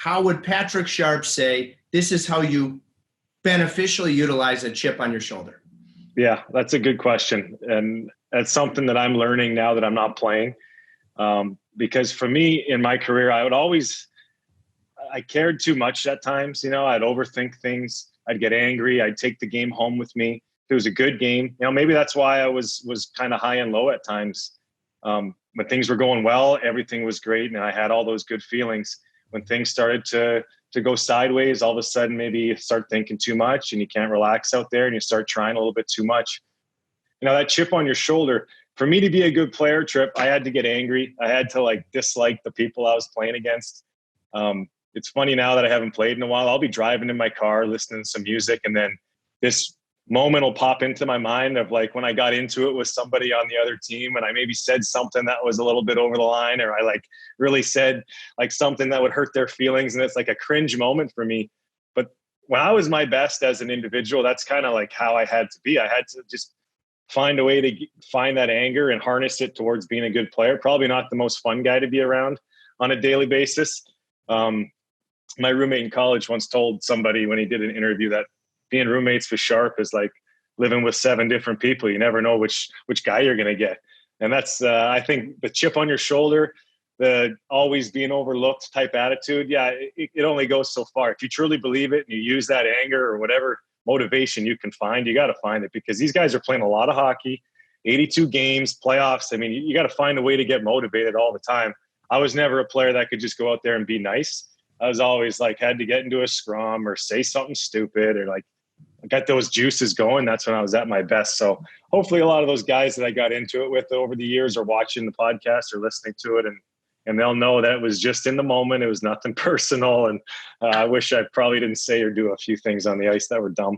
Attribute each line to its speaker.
Speaker 1: how would Patrick Sharp say this is how you beneficially utilize a chip on your shoulder?
Speaker 2: Yeah, that's a good question. And that's something that I'm learning now that I'm not playing. Because for me in my career, I cared too much at times. I'd overthink things. I'd get angry. I'd take the game home with me. If it was a good game, maybe that's why I was kind of high and low at times. When things were going well, everything was great. And I had all those good feelings. When things started to go sideways, all of a sudden, maybe you start thinking too much and you can't relax out there and you start trying a little bit too much. That chip on your shoulder, for me to be a good player, Trip, I had to get angry. I had to dislike the people I was playing against. It's funny now that I haven't played in a while. I'll be driving in my car, listening to some music, and then this moment will pop into my mind of when I got into it with somebody on the other team and I maybe said something that was a little bit over the line, or I really said something that would hurt their feelings. And it's a cringe moment for me. But when I was my best as an individual, that's kind of how I had to be. I had to just find a way to find that anger and harness it towards being a good player. Probably not the most fun guy to be around on a daily basis. My roommate in college once told somebody when he did an interview that being roommates with Sharp is like living with 7 different people. You never know which guy you're going to get. And that's, I think, the chip on your shoulder, the always being overlooked type attitude. Yeah, it only goes so far. If you truly believe it and you use that anger or whatever motivation you can find, you got to find it, because these guys are playing a lot of hockey, 82 games, playoffs. I mean, you got to find a way to get motivated all the time. I was never a player that could just go out there and be nice. I was always had to get into a scrum or say something stupid or got those juices going. That's when I was at my best. So hopefully a lot of those guys that I got into it with over the years are watching the podcast or listening to it, and they'll know that it was just in the moment. It was nothing personal. And I wish I probably didn't say or do a few things on the ice that were dumb.